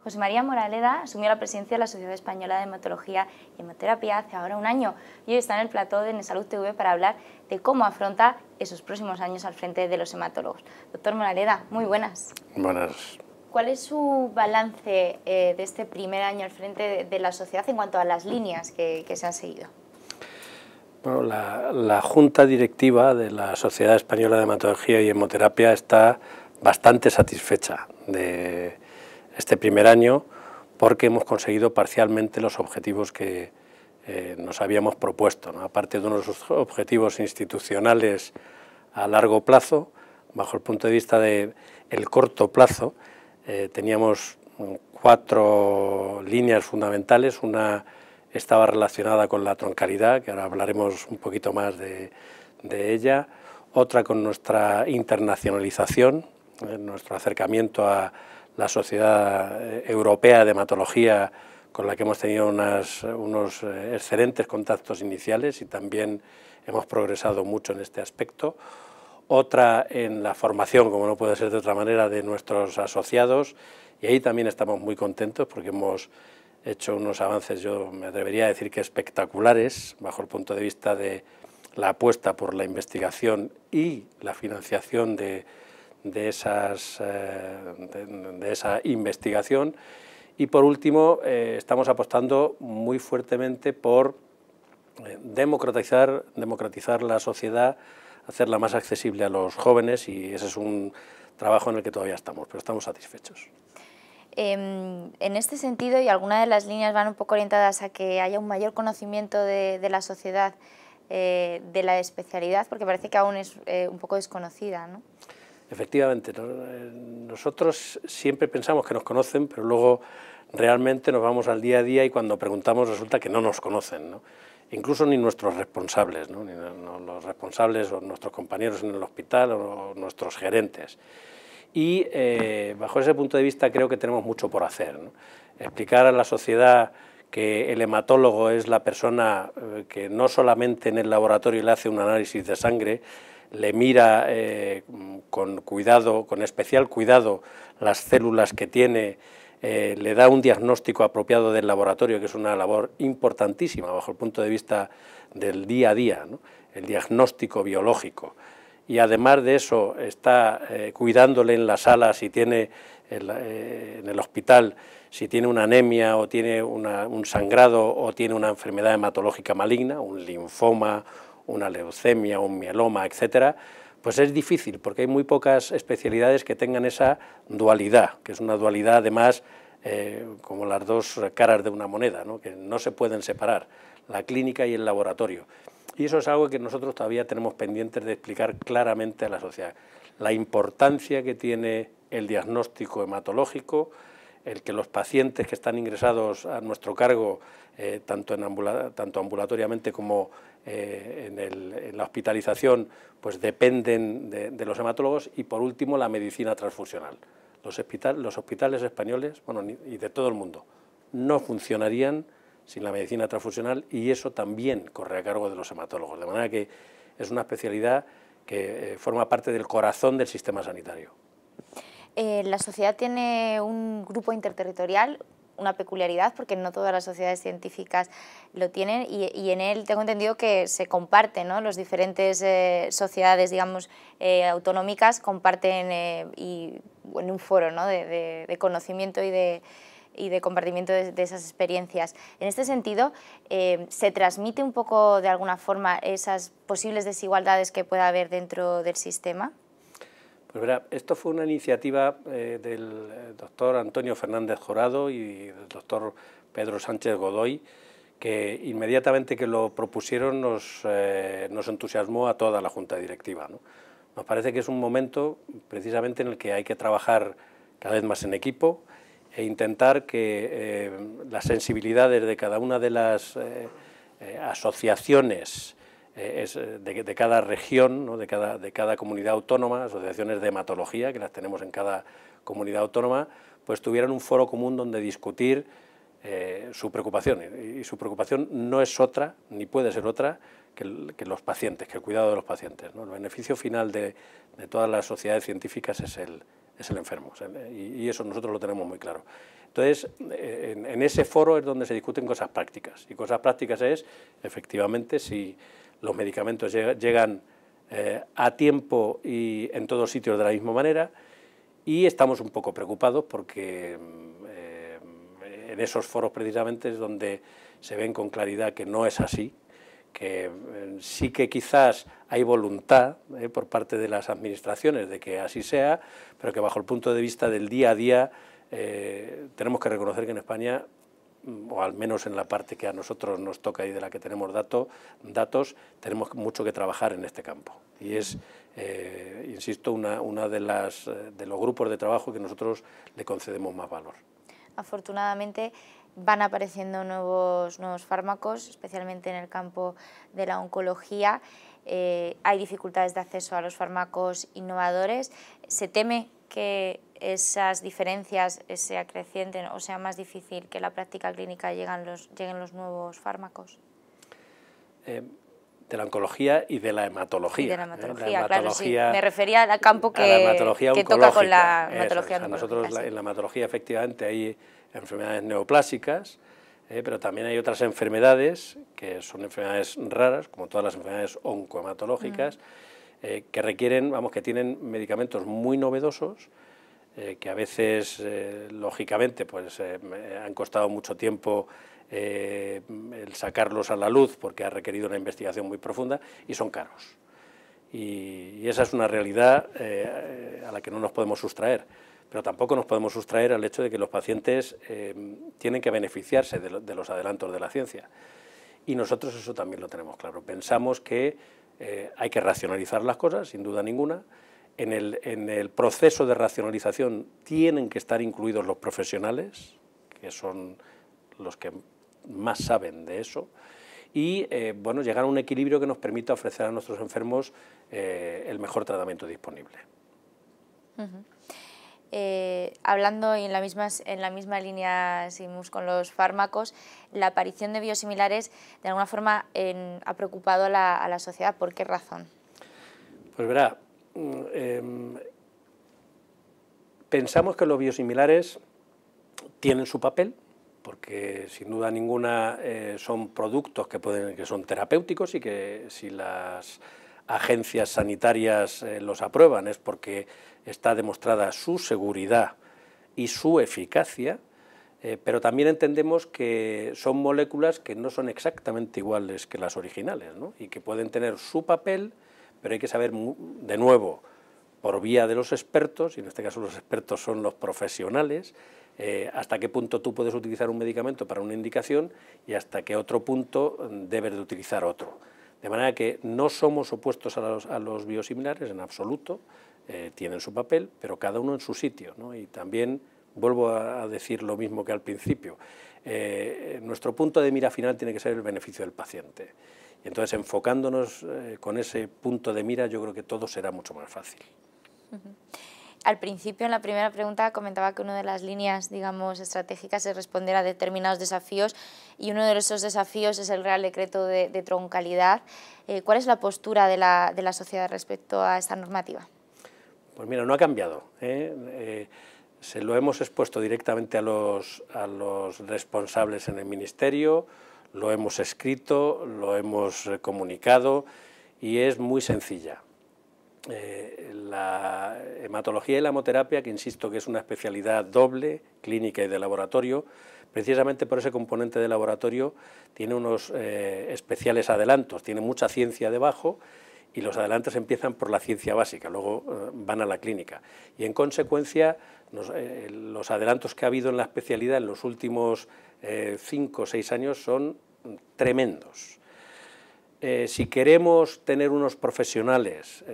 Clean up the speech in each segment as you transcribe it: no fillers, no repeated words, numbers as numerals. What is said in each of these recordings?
José María Moraleda asumió la presidencia de la Sociedad Española de Hematología y Hemoterapia hace ahora un año y hoy está en el plató de Nesalud TV para hablar de cómo afronta esos próximos años al frente de los hematólogos. Doctor Moraleda, muy buenas. Buenas. ¿Cuál es su balance de este primer año al frente de la sociedad en cuanto a las líneas que se han seguido? Bueno, la Junta Directiva de la Sociedad Española de Hematología y Hemoterapia está bastante satisfecha de este primer año porque hemos conseguido parcialmente los objetivos que nos habíamos propuesto, ¿no? Aparte de unos objetivos institucionales a largo plazo, bajo el punto de vista del corto plazo, teníamos 4 líneas fundamentales. Una estaba relacionada con la troncalidad, que ahora hablaremos un poquito más de ella, otra con nuestra internacionalización, nuestro acercamiento a la Sociedad Europea de Hematología, con la que hemos tenido unos excelentes contactos iniciales y también hemos progresado mucho en este aspecto. Otra en la formación, como no puede ser de otra manera, de nuestros asociados, y ahí también estamos muy contentos porque hemos hecho unos avances, yo me atrevería a decir que espectaculares, bajo el punto de vista de la apuesta por la investigación y la financiación de esa investigación. Y por último, estamos apostando muy fuertemente por democratizar la sociedad, hacerla más accesible a los jóvenes, y ese es un trabajo en el que todavía estamos, pero estamos satisfechos. En este sentido, y algunas de las líneas van un poco orientadas a que haya un mayor conocimiento de la sociedad de la especialidad, porque parece que aún es un poco desconocida, ¿no? Efectivamente, nosotros siempre pensamos que nos conocen, pero luego realmente nos vamos al día a día y cuando preguntamos resulta que no nos conocen, ¿no? Incluso ni nuestros responsables, ¿no? Ni los responsables o nuestros compañeros en el hospital o nuestros gerentes. Y bajo ese punto de vista creo que tenemos mucho por hacer, ¿no? Explicar a la sociedad que el hematólogo es la persona que no solamente en el laboratorio le hace un análisis de sangre, le mira con cuidado, con especial cuidado, las células que tiene, le da un diagnóstico apropiado del laboratorio, que es una labor importantísima bajo el punto de vista del día a día, ¿no? El diagnóstico biológico. Y además de eso está cuidándole en la sala si tiene, en el hospital, si tiene una anemia o tiene un sangrado o tiene una enfermedad hematológica maligna, un linfoma, una leucemia, un mieloma, etcétera, pues es difícil porque hay muy pocas especialidades que tengan esa dualidad, que es una dualidad además como las dos caras de una moneda, ¿no? Que no se pueden separar, la clínica y el laboratorio. Y eso es algo que nosotros todavía tenemos pendientes de explicar claramente a la sociedad. La importancia que tiene el diagnóstico hematológico, el que los pacientes que están ingresados a nuestro cargo, tanto ambulatoriamente como en la hospitalización, pues dependen de los hematólogos. Y por último, la medicina transfusional. Los hospitales españoles, bueno, y de todo el mundo, no funcionarían sin la medicina transfusional, y eso también corre a cargo de los hematólogos, de manera que es una especialidad que forma parte del corazón del sistema sanitario. La sociedad tiene un grupo interterritorial, una peculiaridad, porque no todas las sociedades científicas lo tienen, y en él tengo entendido que se comparten, ¿no? Los diferentes sociedades, digamos, autonómicas comparten en un foro, ¿no? de conocimiento y de compartimiento de esas experiencias. En este sentido, ¿se transmite un poco de alguna forma esas posibles desigualdades que pueda haber dentro del sistema? Pues verá, esto fue una iniciativa del doctor Antonio Fernández Jurado y del doctor Pedro Sánchez Godoy, que inmediatamente que lo propusieron nos entusiasmó a toda la Junta Directiva, ¿no? Nos parece que es un momento precisamente en el que hay que trabajar cada vez más en equipo e intentar que las sensibilidades de cada una de las asociaciones de cada región, ¿no? de cada comunidad autónoma, asociaciones de hematología, que las tenemos en cada comunidad autónoma, pues tuvieran un foro común donde discutir su preocupación. Y su preocupación no es otra, ni puede ser otra, que los pacientes, que el cuidado de los pacientes, ¿no? El beneficio final de todas las sociedades científicas es es el enfermo, y eso nosotros lo tenemos muy claro. Entonces, en ese foro es donde se discuten cosas prácticas, y cosas prácticas es, efectivamente, si los medicamentos llegan a tiempo y en todos sitios de la misma manera, y estamos un poco preocupados porque en esos foros precisamente es donde se ven con claridad que no es así, que sí que quizás hay voluntad por parte de las administraciones de que así sea, pero que bajo el punto de vista del día a día tenemos que reconocer que en España, o al menos en la parte que a nosotros nos toca y de la que tenemos datos, tenemos mucho que trabajar en este campo. Y es, insisto, una de los grupos de trabajo que nosotros le concedemos más valor. Afortunadamente van apareciendo nuevos fármacos, especialmente en el campo de la oncología. Hay dificultades de acceso a los fármacos innovadores. ¿Se teme que esas diferencias se acrecienten o sea más difícil que en la práctica clínica lleguen los nuevos fármacos? De la oncología y de la hematología. Y de la hematología, claro, sí. Me refería al campo que toca con la hematología oncológica. Nosotros en la hematología efectivamente hay enfermedades neoplásicas, pero también hay otras enfermedades que son enfermedades raras, como todas las enfermedades oncohematológicas, que requieren, que tienen medicamentos muy novedosos, que a veces, lógicamente, pues han costado mucho tiempo el sacarlos a la luz porque ha requerido una investigación muy profunda y son caros. Y esa es una realidad a la que no nos podemos sustraer, pero tampoco nos podemos sustraer al hecho de que los pacientes tienen que beneficiarse de los adelantos de la ciencia. Y nosotros eso también lo tenemos claro. Pensamos que hay que racionalizar las cosas, sin duda ninguna. En el proceso de racionalización tienen que estar incluidos los profesionales, que son los que más saben de eso, y llegar a un equilibrio que nos permita ofrecer a nuestros enfermos el mejor tratamiento disponible. Hablando y en la misma línea seguimos con los fármacos, la aparición de biosimilares de alguna forma ha preocupado a la sociedad. ¿Por qué razón? Pues verá, pensamos que los biosimilares tienen su papel, porque sin duda ninguna son productos que son terapéuticos y que si las agencias sanitarias los aprueban es porque está demostrada su seguridad y su eficacia, pero también entendemos que son moléculas que no son exactamente iguales que las originales, ¿no? Y que pueden tener su papel, pero hay que saber, de nuevo, por vía de los expertos, y en este caso los expertos son los profesionales, hasta qué punto tú puedes utilizar un medicamento para una indicación y hasta qué otro punto debes de utilizar otro. De manera que no somos opuestos a los biosimilares en absoluto, tienen su papel, pero cada uno en su sitio, ¿no? Y también vuelvo a decir lo mismo que al principio, nuestro punto de mira final tiene que ser el beneficio del paciente. Y entonces, enfocándonos con ese punto de mira, yo creo que todo será mucho más fácil. Al principio, en la primera pregunta, comentaba que una de las líneas, digamos, estratégicas es responder a determinados desafíos, y uno de esos desafíos es el Real Decreto de Troncalidad. ¿Cuál es la postura de la sociedad respecto a esta normativa? Pues mira, no ha cambiado. Se lo hemos expuesto directamente a los responsables en el Ministerio, lo hemos escrito, lo hemos comunicado y es muy sencilla. La hematología y la hemoterapia, que insisto que es una especialidad doble, clínica y de laboratorio, precisamente por ese componente de laboratorio tiene unos especiales adelantos, tiene mucha ciencia debajo, y los adelantos empiezan por la ciencia básica, luego van a la clínica. Y en consecuencia, los adelantos que ha habido en la especialidad en los últimos 5 o 6 años son tremendos. Si queremos tener unos profesionales,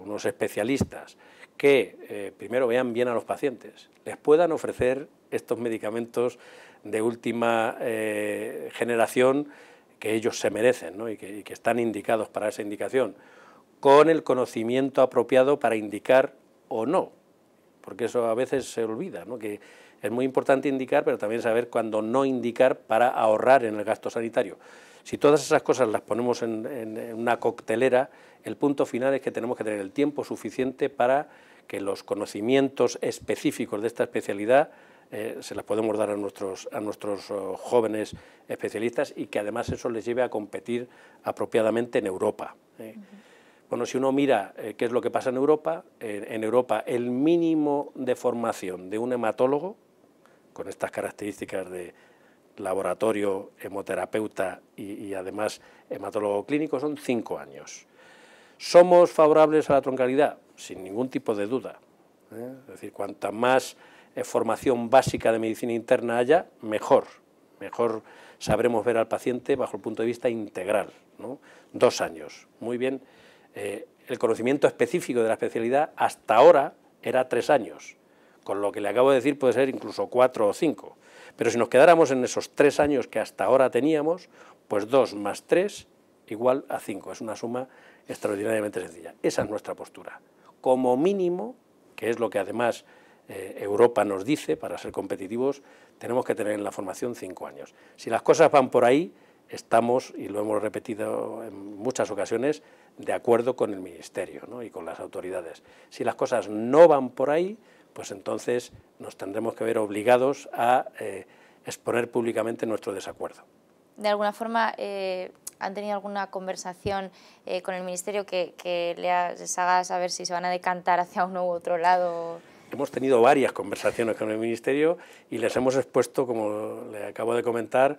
unos especialistas, que primero vean bien a los pacientes, les puedan ofrecer estos medicamentos de última generación que ellos se merecen, ¿no? y que están indicados para esa indicación, con el conocimiento apropiado para indicar o no, porque eso a veces se olvida, ¿no? Que es muy importante indicar, pero también saber cuándo no indicar para ahorrar en el gasto sanitario. Si todas esas cosas las ponemos en una coctelera, el punto final es que tenemos que tener el tiempo suficiente para que los conocimientos específicos de esta especialidad se las podemos dar a nuestros jóvenes especialistas y que además eso les lleve a competir apropiadamente en Europa. Bueno, si uno mira qué es lo que pasa en Europa el mínimo de formación de un hematólogo, con estas características de laboratorio, hemoterapeuta y además hematólogo clínico, son 5 años. ¿Somos favorables a la troncalidad? Sin ningún tipo de duda. Es decir, cuanta más formación básica de medicina interna haya, mejor sabremos ver al paciente bajo el punto de vista integral, ¿no? 2 años, muy bien. El conocimiento específico de la especialidad hasta ahora era 3 años, con lo que le acabo de decir puede ser incluso 4 o 5, pero si nos quedáramos en esos 3 años que hasta ahora teníamos, pues 2 más 3 igual a 5, es una suma extraordinariamente sencilla. Esa es nuestra postura. Como mínimo, que es lo que además Europa nos dice, para ser competitivos, tenemos que tener en la formación 5 años. Si las cosas van por ahí, estamos, y lo hemos repetido en muchas ocasiones, de acuerdo con el Ministerio, ¿no? Y con las autoridades. Si las cosas no van por ahí, pues entonces nos tendremos que ver obligados a exponer públicamente nuestro desacuerdo. De alguna forma, ¿han tenido alguna conversación con el Ministerio que les haga saber si se van a decantar hacia uno u otro lado? Hemos tenido varias conversaciones con el Ministerio y les hemos expuesto, como le acabo de comentar,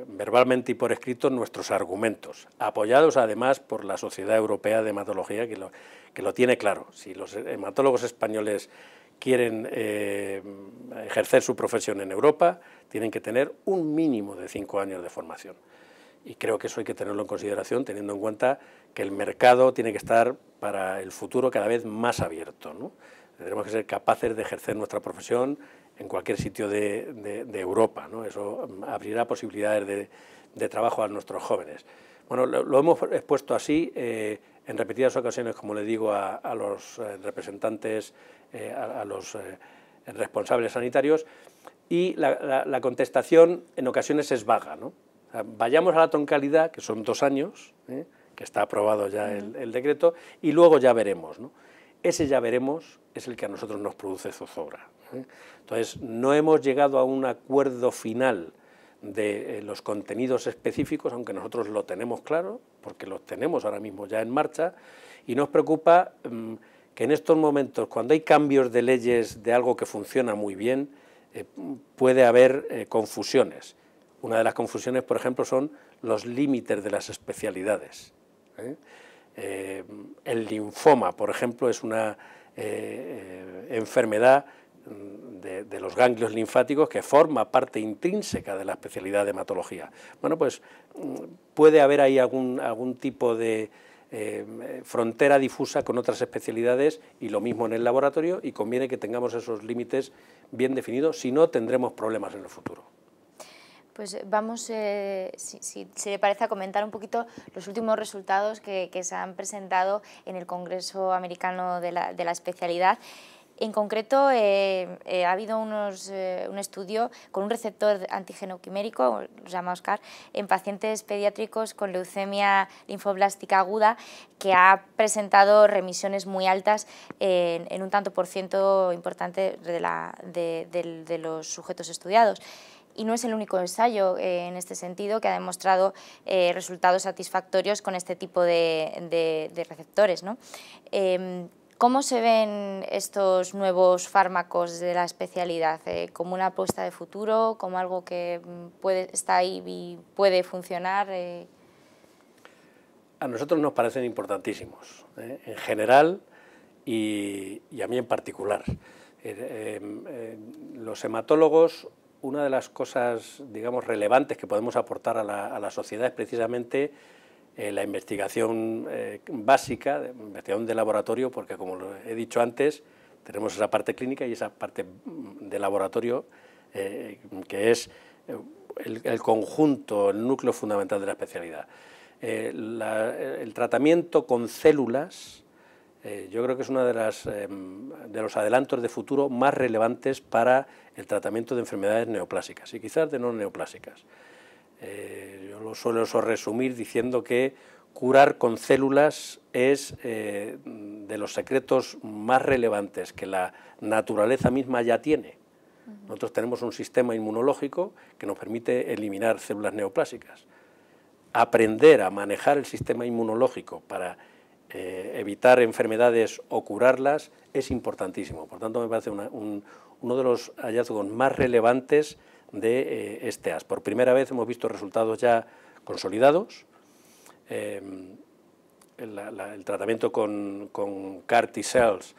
verbalmente y por escrito nuestros argumentos, apoyados además por la Sociedad Europea de Hematología, que lo tiene claro. Si los hematólogos españoles quieren ejercer su profesión en Europa, tienen que tener un mínimo de 5 años de formación. Y creo que eso hay que tenerlo en consideración, teniendo en cuenta que el mercado tiene que estar para el futuro cada vez más abierto, ¿no? Tendremos que ser capaces de ejercer nuestra profesión en cualquier sitio de Europa, ¿no? Eso abrirá posibilidades de trabajo a nuestros jóvenes. Bueno, lo hemos expuesto así en repetidas ocasiones, como le digo, a los representantes, a los responsables sanitarios, y la contestación en ocasiones es vaga, ¿no? O sea, vayamos a la troncalidad, que son 2 años, que está aprobado ya el decreto, y luego ya veremos, ¿no? Ese ya veremos es el que a nosotros nos produce zozobra. Entonces, no hemos llegado a un acuerdo final de los contenidos específicos, aunque nosotros lo tenemos claro, porque los tenemos ahora mismo ya en marcha, y nos preocupa que en estos momentos, cuando hay cambios de leyes de algo que funciona muy bien, puede haber confusiones. Una de las confusiones, por ejemplo, son los límites de las especialidades. El linfoma, por ejemplo, es una enfermedad de los ganglios linfáticos que forma parte intrínseca de la especialidad de hematología. Bueno, pues puede haber ahí algún tipo de frontera difusa con otras especialidades y lo mismo en el laboratorio, y conviene que tengamos esos límites bien definidos, si no tendremos problemas en el futuro. Pues vamos, si le parece, a comentar un poquito los últimos resultados que se han presentado en el Congreso Americano de la Especialidad. En concreto, ha habido un estudio con un receptor antígeno quimérico, los llamados CAR, en pacientes pediátricos con leucemia linfoblástica aguda, que ha presentado remisiones muy altas en un tanto por ciento importante de los sujetos estudiados. Y no es el único ensayo en este sentido que ha demostrado resultados satisfactorios con este tipo de receptores, ¿no? ¿Cómo se ven estos nuevos fármacos de la especialidad? ¿Como una apuesta de futuro? ¿Como algo que está ahí y puede funcionar? A nosotros nos parecen importantísimos, en general y a mí en particular. Los hematólogos, una de las cosas, digamos, relevantes que podemos aportar a la sociedad es precisamente la investigación básica, investigación de laboratorio, porque como lo he dicho antes, tenemos esa parte clínica y esa parte de laboratorio que es el conjunto, el núcleo fundamental de la especialidad. El tratamiento con células yo creo que es uno de los adelantos de futuro más relevantes para el tratamiento de enfermedades neoplásicas y quizás de no neoplásicas. Yo lo suelo resumir diciendo que curar con células es de los secretos más relevantes que la naturaleza misma ya tiene. Nosotros tenemos un sistema inmunológico que nos permite eliminar células neoplásicas. Aprender a manejar el sistema inmunológico para evitar enfermedades o curarlas es importantísimo. Por tanto, me parece uno de los hallazgos más relevantes de este AS. Por primera vez hemos visto resultados ya consolidados. El tratamiento con CAR T-cells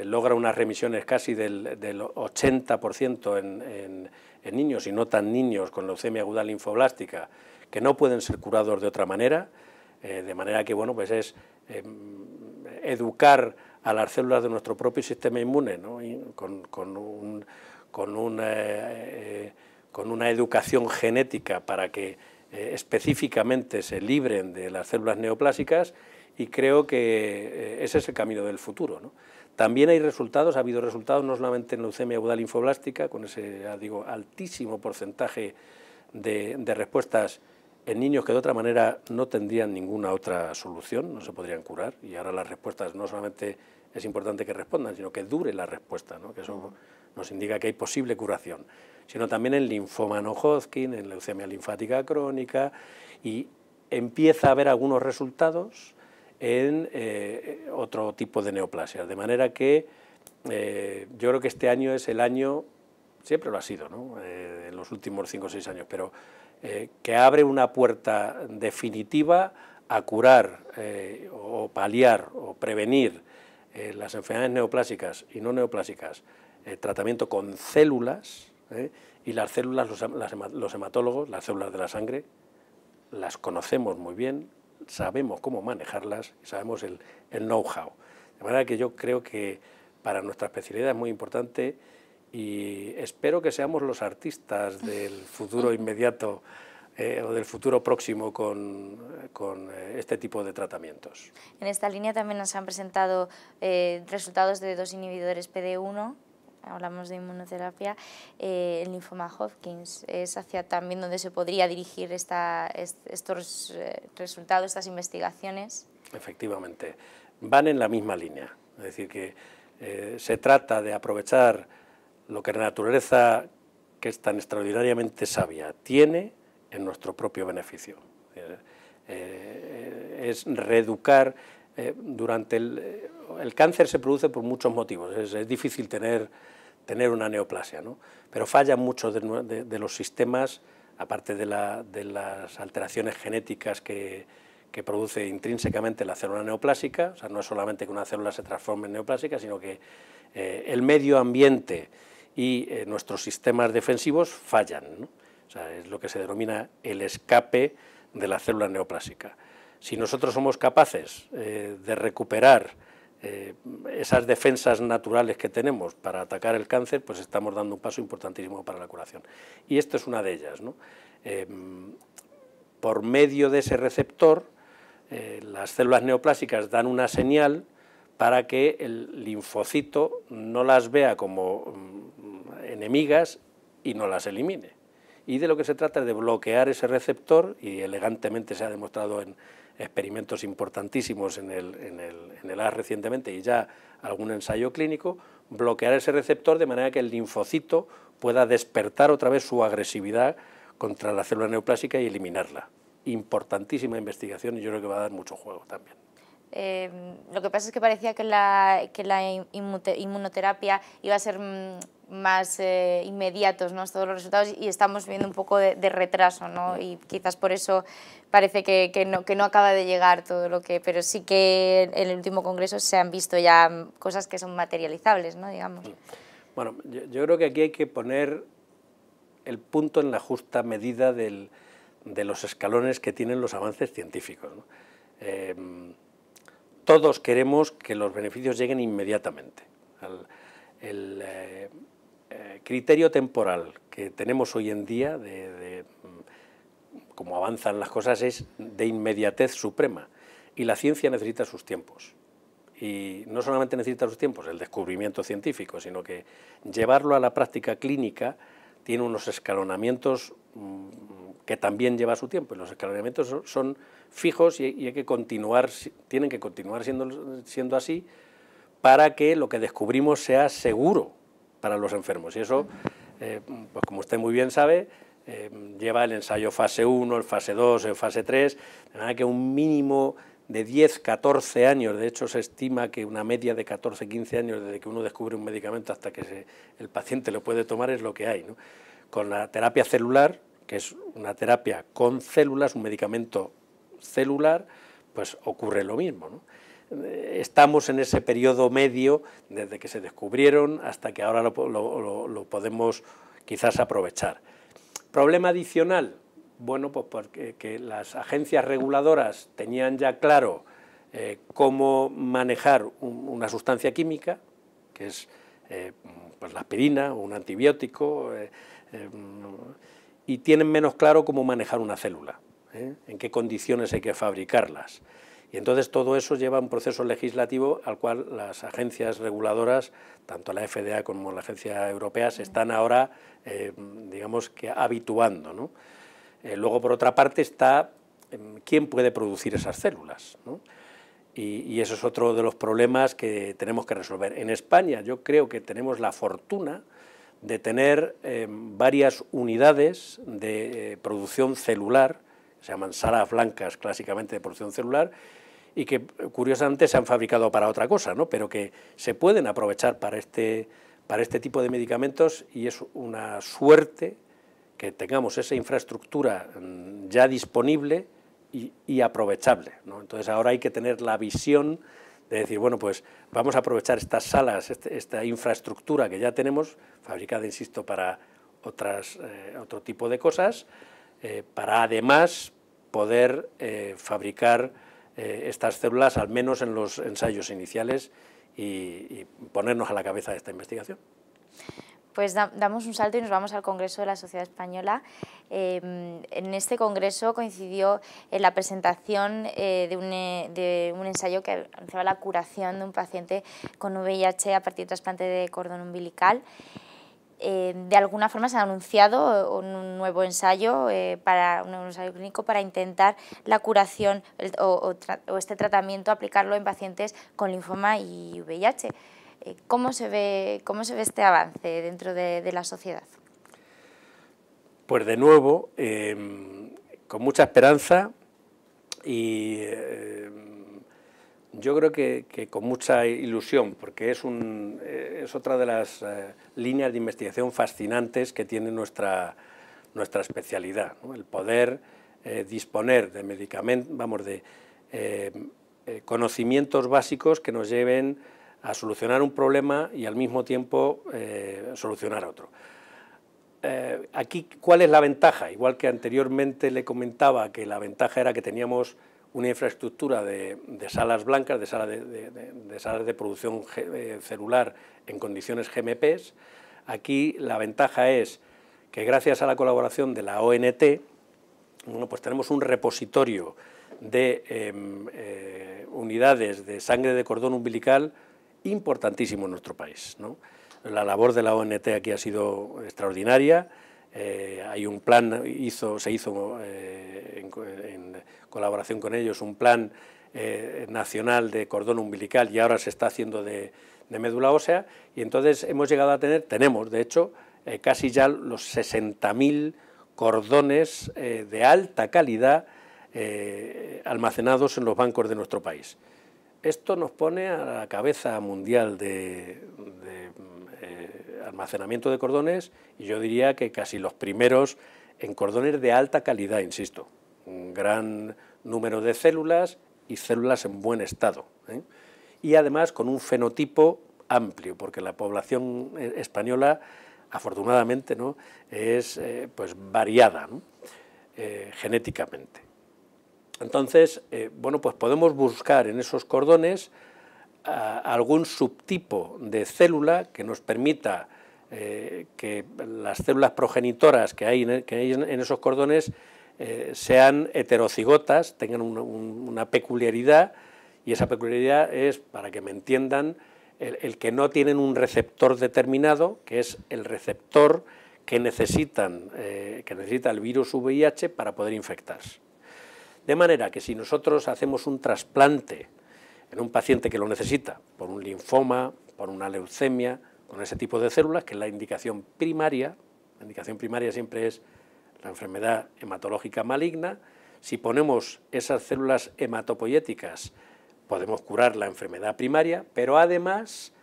logra unas remisiones casi del 80% en niños y no tan niños con leucemia aguda linfoblástica, que no pueden ser curados de otra manera, de manera que bueno, pues es educar a las células de nuestro propio sistema inmune, ¿no? Y con una educación genética para que específicamente se libren de las células neoplásicas, y creo que ese es el camino del futuro, ¿no? También hay resultados, ha habido resultados no solamente en leucemia aguda linfoblástica, con ese, ya digo, altísimo porcentaje de respuestas en niños que de otra manera no tendrían ninguna otra solución, no se podrían curar, y ahora las respuestas no solamente es importante que respondan, sino que dure la respuesta, ¿no? Que eso nos indica que hay posible curación, sino también en linfoma no Hodgkin, en leucemia linfática crónica, y empieza a haber algunos resultados en otro tipo de neoplasias, de manera que yo creo que este año es el año, siempre lo ha sido, ¿no? En los últimos 5 o 6 años, pero que abre una puerta definitiva a curar o paliar o prevenir las enfermedades neoplásicas y no neoplásicas, tratamiento con células, y las células, los hematólogos, las células de la sangre, las conocemos muy bien, sabemos cómo manejarlas, sabemos el know-how. De manera que yo creo que para nuestra especialidad es muy importante, y espero que seamos los artistas del futuro inmediato o del futuro próximo con este tipo de tratamientos. En esta línea también nos han presentado resultados de 2 inhibidores PD-1, hablamos de inmunoterapia, el linfoma Hodgkin. Es hacia también donde se podría dirigir estos resultados, estas investigaciones. Efectivamente, van en la misma línea, es decir, que se trata de aprovechar lo que la naturaleza, que es tan extraordinariamente sabia, tiene en nuestro propio beneficio. Es reeducar. Durante el cáncer se produce por muchos motivos, es difícil tener una neoplasia, ¿no? Pero fallan muchos de los sistemas, aparte de las alteraciones genéticas que produce intrínsecamente la célula neoplásica. O sea, no es solamente que una célula se transforme en neoplásica, sino que el medio ambiente y nuestros sistemas defensivos fallan, ¿no? O sea, es lo que se denomina el escape de la célula neoplásica. Si nosotros somos capaces de recuperar esas defensas naturales que tenemos para atacar el cáncer, pues estamos dando un paso importantísimo para la curación. Y esto es una de ellas, ¿no? Por medio de ese receptor, las células neoplásicas dan una señal para que el linfocito no las vea como enemigas y no las elimine. Y de lo que se trata es de bloquear ese receptor, y elegantemente se ha demostrado en experimentos importantísimos en el AS recientemente y ya algún ensayo clínico, bloquear ese receptor de manera que el linfocito pueda despertar otra vez su agresividad contra la célula neoplásica y eliminarla. Importantísima investigación, y yo creo que va a dar mucho juego también. Lo que pasa es que parecía que la inmunoterapia iba a ser más inmediatos, ¿no?, todos los resultados, y estamos viendo un poco de retraso, ¿no? Y quizás por eso parece que no acaba de llegar todo lo que... Pero sí que en el último congreso se han visto ya cosas que son materializables, ¿no?, digamos. Bueno, yo creo que aquí hay que poner el punto en la justa medida de los escalones que tienen los avances científicos, ¿no? Todos queremos que los beneficios lleguen inmediatamente. El criterio temporal que tenemos hoy en día, como avanzan las cosas, es de inmediatez suprema, y la ciencia necesita sus tiempos. Y no solamente necesita sus tiempos, el descubrimiento científico, sino que llevarlo a la práctica clínica tiene unos escalonamientos que también lleva su tiempo, y los escalonamientos son fijos y hay que continuar, tienen que continuar siendo así para que lo que descubrimos sea seguro para los enfermos. Y eso, pues como usted muy bien sabe, lleva el ensayo fase 1, el fase 2, el fase 3, de manera que un mínimo de 10, 14 años, de hecho se estima que una media de 14, 15 años desde que uno descubre un medicamento hasta que el paciente lo puede tomar es lo que hay, ¿no? Con la terapia celular, que es una terapia con células, un medicamento celular, pues ocurre lo mismo, ¿no? Estamos en ese periodo medio desde que se descubrieron hasta que ahora lo podemos quizás aprovechar. Problema adicional, bueno, pues porque que las agencias reguladoras tenían ya claro cómo manejar una sustancia química, que es pues la aspirina o un antibiótico, y tienen menos claro cómo manejar una célula, en qué condiciones hay que fabricarlas. Y entonces todo eso lleva a un proceso legislativo al cual las agencias reguladoras, tanto la FDA como la Agencia Europea, se están ahora, digamos que habituando, ¿no? Luego, por otra parte, está quién puede producir esas células, ¿no? Y eso es otro de los problemas que tenemos que resolver. En España yo creo que tenemos la fortuna de tener varias unidades de producción celular, se llaman salas blancas clásicamente de producción celular, y que curiosamente se han fabricado para otra cosa, ¿no? Pero que se pueden aprovechar para este tipo de medicamentos, y es una suerte que tengamos esa infraestructura ya disponible y aprovechable, ¿no? Entonces ahora hay que tener la visión de decir, bueno, pues vamos a aprovechar estas salas, esta infraestructura que ya tenemos, fabricada, insisto, para otro tipo de cosas, para además poder fabricar estas células, al menos en los ensayos iniciales, y ponernos a la cabeza de esta investigación. Pues damos un salto y nos vamos al Congreso de la Sociedad Española. En este congreso coincidió en la presentación de un ensayo que anunciaba la curación de un paciente con VIH a partir de trasplante de cordón umbilical. De alguna forma se ha anunciado un nuevo ensayo, un ensayo clínico para intentar la curación o este tratamiento, aplicarlo en pacientes con linfoma y VIH. ¿Cómo se ve este avance dentro de la sociedad? Pues de nuevo, con mucha esperanza y yo creo que con mucha ilusión, porque es otra de las líneas de investigación fascinantes que tiene nuestra especialidad, ¿no? El poder disponer de medicamentos, de conocimientos básicos que nos lleven a solucionar un problema y al mismo tiempo solucionar otro. Aquí, ¿cuál es la ventaja? Igual que anteriormente le comentaba que la ventaja era que teníamos una infraestructura de salas blancas, de salas de producción celular en condiciones GMPs, aquí la ventaja es que gracias a la colaboración de la ONT, bueno, pues tenemos un repositorio de unidades de sangre de cordón umbilical importantísimo en nuestro país, ¿no? La labor de la ONT aquí ha sido extraordinaria. Hay un plan, se hizo en colaboración con ellos un plan nacional de cordón umbilical, y ahora se está haciendo de médula ósea, y entonces tenemos de hecho casi ya los 60.000 cordones de alta calidad almacenados en los bancos de nuestro país. Esto nos pone a la cabeza mundial de almacenamiento de cordones, y yo diría que casi los primeros en cordones de alta calidad, insisto, un gran número de células y células en buen estado, y además con un fenotipo amplio, porque la población española, afortunadamente, ¿no?, es pues variada, ¿no?, genéticamente. Entonces, bueno, pues podemos buscar en esos cordones algún subtipo de célula que nos permita que las células progenitoras que hay en esos cordones sean heterocigotas, tengan una peculiaridad, y esa peculiaridad es, para que me entiendan, el que no tienen un receptor determinado, que es el receptor que necesita el virus VIH para poder infectarse. De manera que si nosotros hacemos un trasplante en un paciente que lo necesita, por un linfoma, por una leucemia, con ese tipo de células, que es la indicación primaria siempre es la enfermedad hematológica maligna. Si ponemos esas células hematopoyéticas, podemos curar la enfermedad primaria, pero además,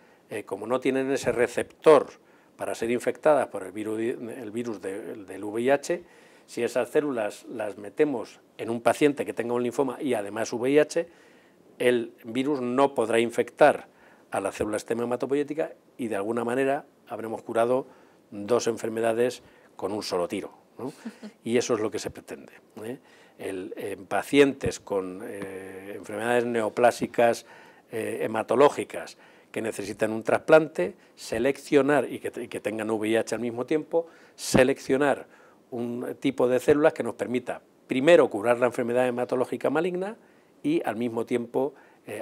como no tienen ese receptor para ser infectadas por el virus del VIH, si esas células las metemos en un paciente que tenga un linfoma y además VIH, el virus no podrá infectar a la célula estem hematopoyética y de alguna manera habremos curado dos enfermedades con un solo tiro, ¿no? Y eso es lo que se pretende, ¿eh? En pacientes con enfermedades neoplásicas hematológicas que necesitan un trasplante, seleccionar y que tengan VIH al mismo tiempo, seleccionar un tipo de células que nos permita primero curar la enfermedad hematológica maligna y al mismo tiempo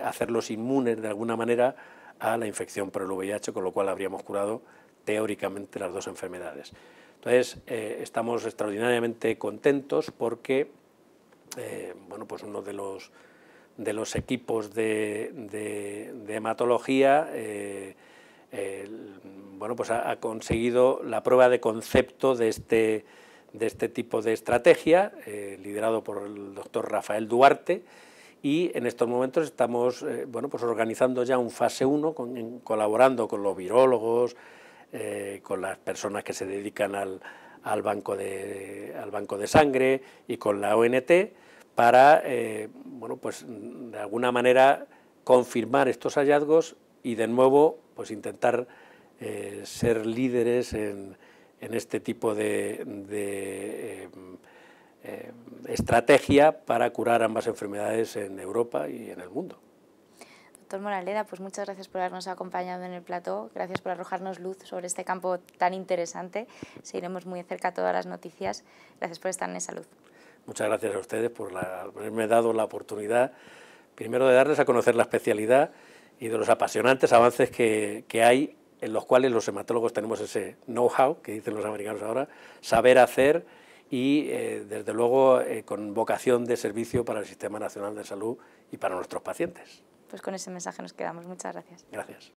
hacerlos inmunes de alguna manera a la infección por el VIH, con lo cual habríamos curado teóricamente las dos enfermedades. Entonces, estamos extraordinariamente contentos porque bueno, pues uno de los equipos de hematología bueno, pues ha conseguido la prueba de concepto de este tipo de estrategia, liderado por el doctor Rafael Duarte, y en estos momentos estamos bueno, pues organizando ya un fase 1, colaborando con los virólogos, con las personas que se dedican al banco de sangre y con la ONT, para bueno, pues de alguna manera confirmar estos hallazgos y de nuevo pues intentar ser líderes en este tipo de estrategia para curar ambas enfermedades en Europa y en el mundo. Doctor Moraleda, pues muchas gracias por habernos acompañado en el plató, gracias por arrojarnos luz sobre este campo tan interesante. Seguiremos muy de cerca todas las noticias. Gracias por estar en Salud. Muchas gracias a ustedes por haberme dado la oportunidad, primero de darles a conocer la especialidad y de los apasionantes avances que hay, en los cuales los hematólogos tenemos ese know-how, que dicen los americanos ahora, saber hacer y, desde luego, con vocación de servicio para el Sistema Nacional de Salud y para nuestros pacientes. Pues con ese mensaje nos quedamos. Muchas gracias. Gracias.